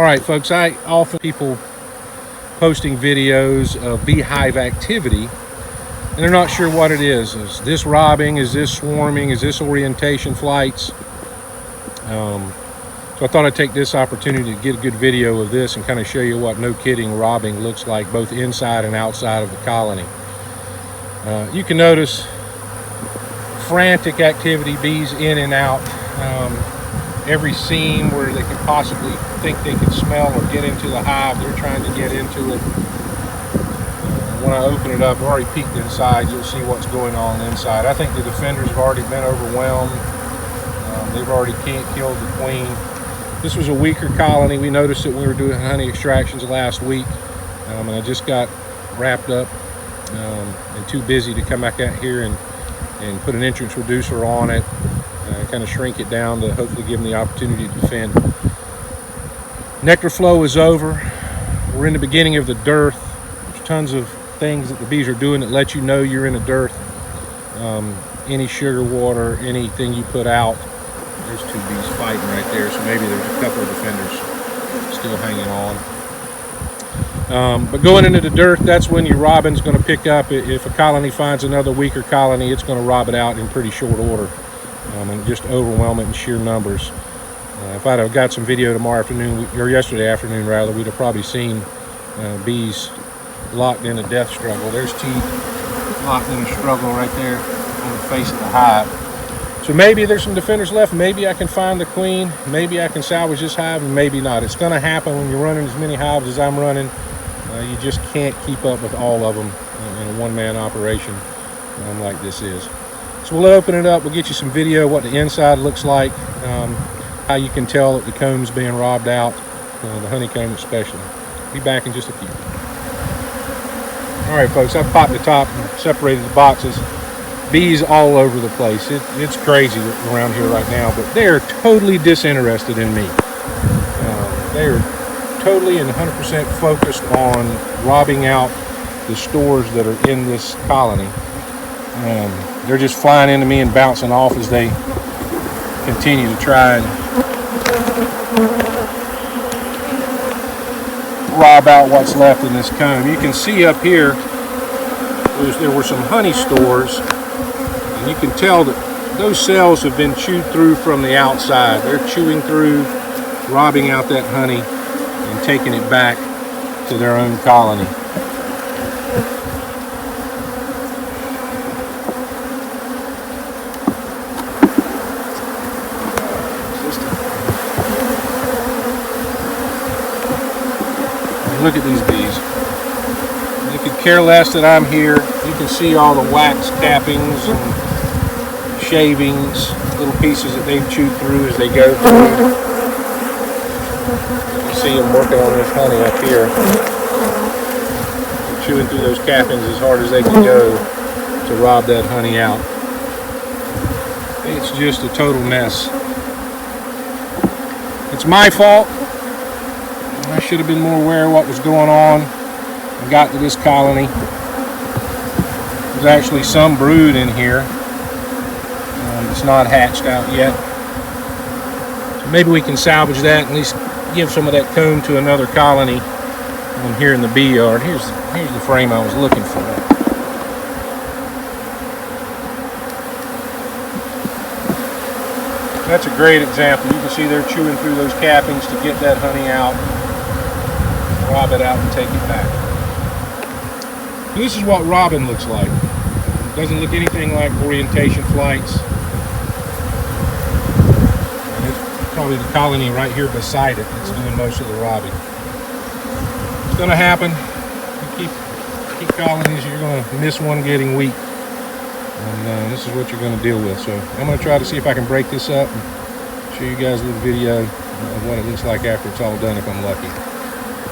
right, folks, I often people posting videos of beehive activity, and they're not sure what it is. Is this robbing? Is this swarming? Is this orientation flights? So I thought I'd take this opportunity to get a good video of this and kind of show you what no kidding robbing looks like, both inside and outside of the colony. You can notice frantic activity, bees in and out. Every seam where they could possibly think they could smell or get into the hive, they're trying to get into it. When I open it up, I've already peeked inside. You'll see what's going on inside. I think the defenders have already been overwhelmed. They've already killed the queen. This was a weaker colony. We noticed it when we were doing honey extractions last week, and I just got wrapped up and too busy to come back out here and put an entrance reducer on it, kind of shrink it down to hopefully give them the opportunity to defend. Nectar flow is over. We're in the beginning of the dearth. There's tons of things that the bees are doing that let you know you're in a dearth. Any sugar water, anything you put out. There's two bees fighting right there, so maybe there's a couple of defenders still hanging on. But going into the dearth, that's when your robin's going to pick up. If a colony finds another weaker colony, it's going to rob it out in pretty short order and just overwhelm it in sheer numbers. If I'd have got some video tomorrow afternoon, or yesterday afternoon rather, we'd have probably seen bees locked in a death struggle. There's teeth locked in a struggle right there on the face of the hive. So maybe there's some defenders left. Maybe I can find the queen. Maybe I can salvage this hive, and maybe not. It's going to happen when you're running as many hives as I'm running. You just can't keep up with all of them in a one-man operation like this is. So we'll open it up. We'll get you some video, what the inside looks like, how you can tell that the comb's being robbed out, the honeycomb especially. Be back in just a few. All right, folks, I've popped the top and separated the boxes. Bees all over the place. It's crazy around here right now, but they are totally disinterested in me. They are totally and 100% focused on robbing out the stores that are in this colony. They're just flying into me and bouncing off as they continue to try and rob out what's left in this comb. You can see up here there were some honey stores. You can tell that those cells have been chewed through from the outside. They're chewing through, robbing out that honey and taking it back to their own colony. Look at these bees. You could care less that I'm here. You can see all the wax cappings and shavings, little pieces that they've chewed through as they go through. You see them working on this honey up here, chewing through those cappings as hard as they can go to rob that honey out. It's just a total mess. It's my fault. I should have been more aware of what was going on. I got to this colony. There's actually some brood in here. It's not hatched out yet. So maybe we can salvage that and at least give some of that comb to another colony here in the bee yard. Here's the frame I was looking for. That's a great example. You can see they're chewing through those cappings to get that honey out, rob it out and take it back. This is what robin looks like. It doesn't look anything like orientation flights. Probably the colony right here beside it that's doing most of the robbing. It's going to happen. You keep colonies, you're going to miss one getting weak. And this is what you're going to deal with. So I'm going to try to see if I can break this up and show you guys a little video of what it looks like after it's all done if I'm lucky.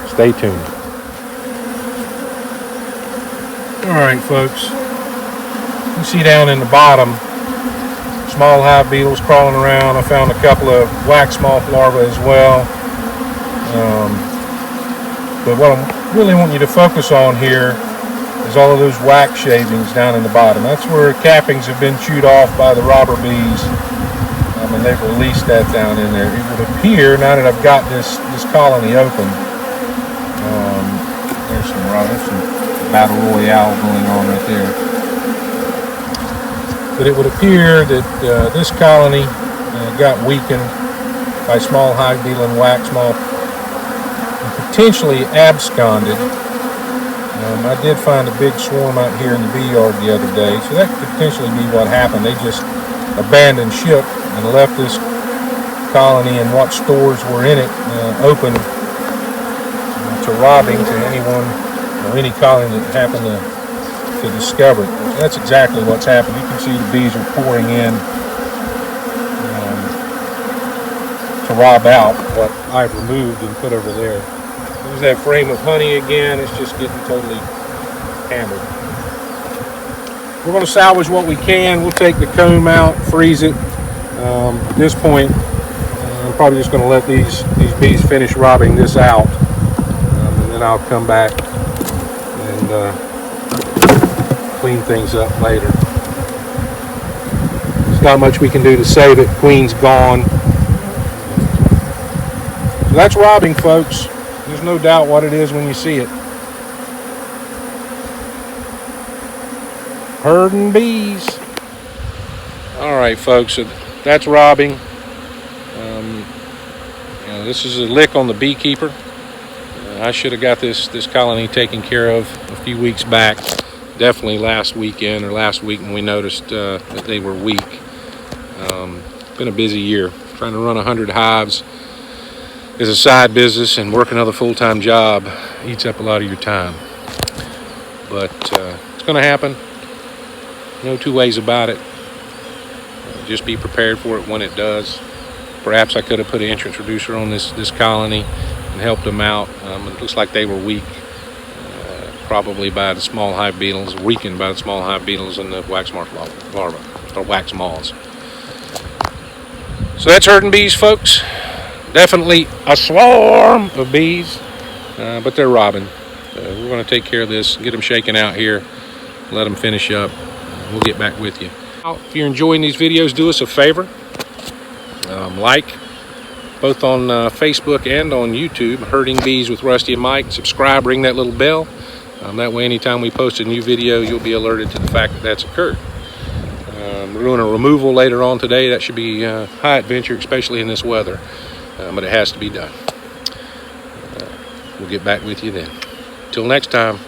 Stay tuned. All right, folks. You see down in the bottom, small hive beetles crawling around. I found a couple of wax moth larvae as well. But what I really want you to focus on here is all of those wax shavings down in the bottom. That's where cappings have been chewed off by the robber bees. And they've released that down in there. It would appear, now that I've got this colony open, there's some battle royale going on right there. But it would appear that this colony got weakened by small hive beetle and wax moth, and potentially absconded. I did find a big swarm out here in the bee yard the other day, so that could potentially be what happened. They just abandoned ship and left this colony and what stores were in it open to robbing to anyone or any colony that happened to discover it. So that's exactly what's happened. You can see the bees are pouring in to rob out what I've removed and put over there. There's that frame of honey again. It's just getting totally hammered. We're going to salvage what we can. We'll take the comb out, freeze it. At this point, I'm probably just going to let these bees finish robbing this out, and then I'll come back and clean things up later. There's not much we can do to save it. Queen's gone. So that's robbing, folks. There's no doubt what it is when you see it. Herding bees. All right, folks, so that's robbing. This is a lick on the beekeeper. I should have got this colony taken care of a few weeks back. Definitely last weekend or last week when we noticed that they were weak. It's been a busy year. Trying to run 100 hives is a side business, and work another full-time job eats up a lot of your time. But it's going to happen. No two ways about it. Just be prepared for it when it does. Perhaps I could have put an entrance reducer on this colony and helped them out. It looks like they were weak, probably by the small hive beetles, weakened by the small hive beetles and the wax moth larvae, or wax moths. So that's herding bees, folks. Definitely a swarm of bees, but they're robbing. We're going to take care of this, get them shaken out here, let them finish up. We'll get back with you. If you're enjoying these videos, do us a favor. Like both on Facebook and on YouTube, Herding Bees with Rusty and Mike. Subscribe, ring that little bell. That way anytime we post a new video, you'll be alerted to the fact that that's occurred. We're doing a removal later on today. That should be high adventure, especially in this weather. But it has to be done. We'll get back with you then. Till next time,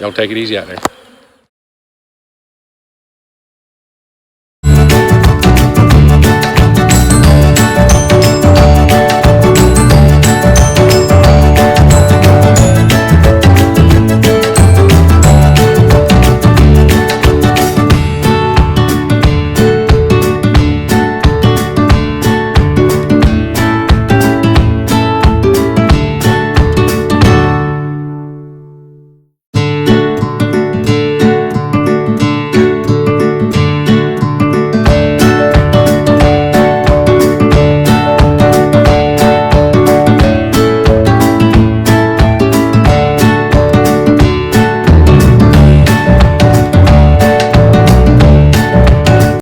y'all take it easy out there.